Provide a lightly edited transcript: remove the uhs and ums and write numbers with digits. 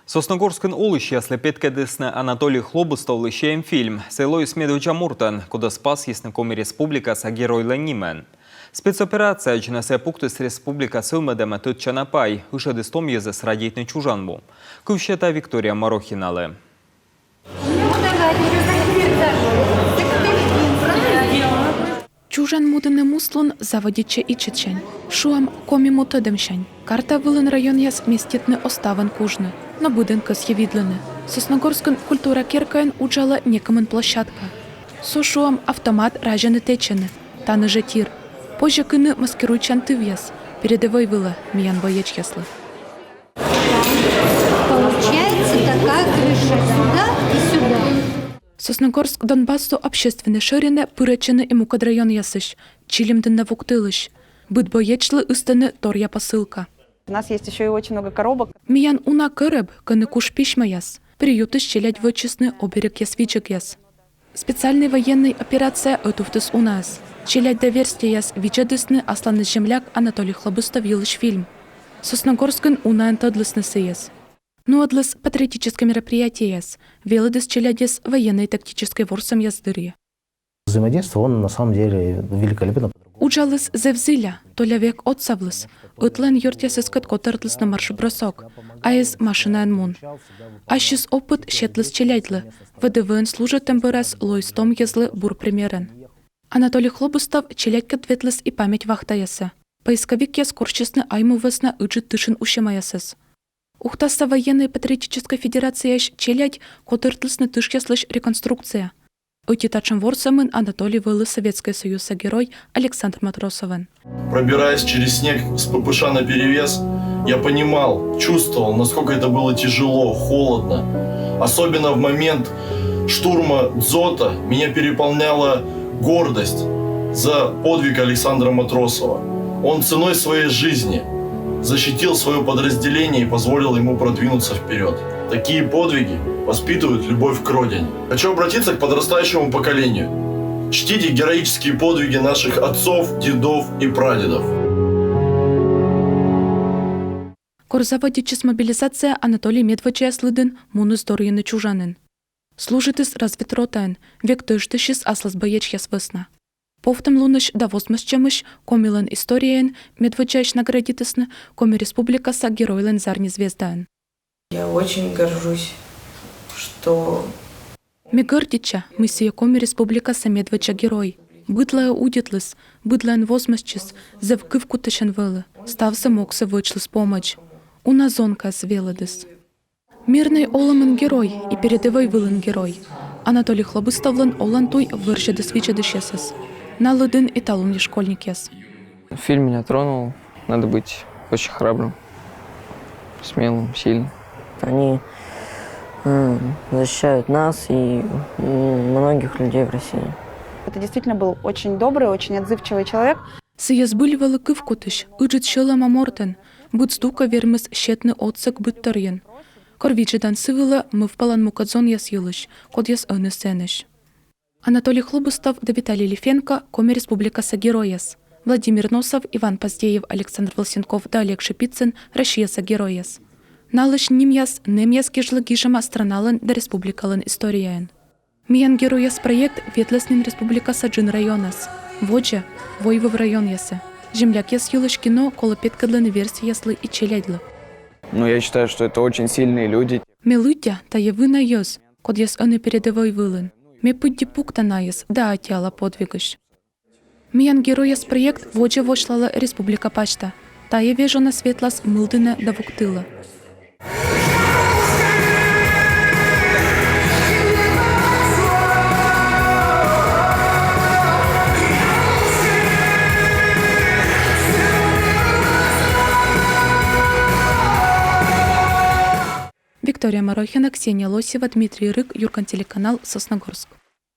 Сосногорскін олыш яслы петкедісні Анатолий Хлобустов лишаем фильм «Село Смедвича Муртан», куда спас ясныкоми республикаса геройлы нимен. Спецоперация жинесе пуктыс республикасы умедеме тыт чанапай, ышедыстом езес радейтный чужанбу. Кывщета Виктория Марохиналы. Чужан мудыны мустлун заводиче ичечень. Шуам коми мутыдымщень. Карта вылын район яс местетны оставан кужны. Но будынкас явидлены. Сосногорскын культура керкаен уджала некомын площадка. Со шуам автомат ражены течены. Таны же тир. Позже кыны маскируйчан тывьяс. Передовой выла миян боеч яслы. Получается такая крыша сюда и сюда. Сосногорск Донбассу общественный ширине пыречены и мукадрайон ясыш. Чилим дынна вуктылыш. Быт боечлы ыстаны торья посылка. У нас есть еще и очень много коробок. Миян уна кырыб, кыны куш пишма яс. Приютыш челядь вычесны оберег яс вичек яс. Специальная военная операция этуфтыс у нас. Челядь доверстия яс вичедысны асланы земляк Анатолий Хлобустов елыш фильм. Сосногорскын унаен тадлысны сыяс. Ну адлыс патриотическое мероприятие яс. Велыдыс челядес военной тактической ворсом яздырье. Взаимодействие, он на самом деле великолепно. Уджалыс зевзиля, толя век отсавлыс. Утлен юртяс искат котартлыс на марш-бросок. Аез машинаен мун. Ащис опыт щетлыс челяйтлы. ВДВН служит тембырас лойстом езлы бур примерен. Анатолий Хлобустов челядька тветлыс и память вахтаясы. Поисковик яс корчесны айму весна ыджит тышин ущемаясыз. Ухтаса военной патриотической федерации челядь котартлысны тыш яслыш реконструкция. Утитачем ворсамын Анатолий Вылы Советский Союз герой Александр Матросовен. Пробираясь через снег с ППШ наперевес, я понимал, чувствовал, насколько это было тяжело, холодно. Особенно в момент штурма Дзота меня переполняла гордость за подвиг Александра Матросова. Он ценой своей жизни защитил свое подразделение и позволил ему продвинуться вперед. Такие подвиги воспитывают любовь к родине. Хочу обратиться к подрастающему поколению. Чтите героические подвиги наших отцов, дедов и прадедов. Корзаводичес мобилизация Анатолий Медвача слыдын муны здорьены чужанын. Служитыс развитротаен, век тыштышис аслас боеч яс весна. Повтым луныш да восмысчемыш комилен историяен Медвачач наградитысны коми республикаса геройлен зарни звездаен. Я очень горжусь, что... Мегырдича мы сие коми республикаса Медвача герой. Быдлая удитлыс, быдлаен восмысчис, зев кывку тышен вылы, ставсы моксы вычлыс помощь. Уна зонка свелыдыс. Мирный олымын герой и передовой вылын герой. Анатолий Хлобустовлын олантуй выршеды свичедышесыз. Налыдын и талуньи школьник яс. Фильм меня тронул. Надо быть очень храбрым, смелым, сильным. Они защищают нас и многих людей в России. Это действительно был очень добрый, очень отзывчивый человек. Сыяс были великий вкутыш, ыджит шелама мортен, будь стука вермыс щетны отсек бытторьен. Корвичедан сывыла мы впалан мукадзон яс елыш, код яс ыны сенеш. Анатолий Хлобустов да Виталий Лифенко, коми республикаса герояс. Владимир Носов, Иван Поздеев, Александр Волсенков да Олег Шипицын, Россияса герояс. Налыш нимяс, немяс кежлы гишама страналын да республикалын историяен. Миян герояс проект ветлеснин республикаса джин районас. Воджа, воевов район ясы. Земляк яс юлыш кино, коло петкадлыны версии яслы и челядьлы. Ну, я считаю, что это очень сильные люди. Мелудя та евына йос, код яс аны передовой вылын. Ме пыдди пукта наес, да атяла подвигыш. Миян герояс проект воджа вошлала республика пачта. Та евежона светлас мылдына да вуктыла. Виктория Марохина, Ксения Лосева, Дмитрий Рык, Юркан, телеканал Сосногорск.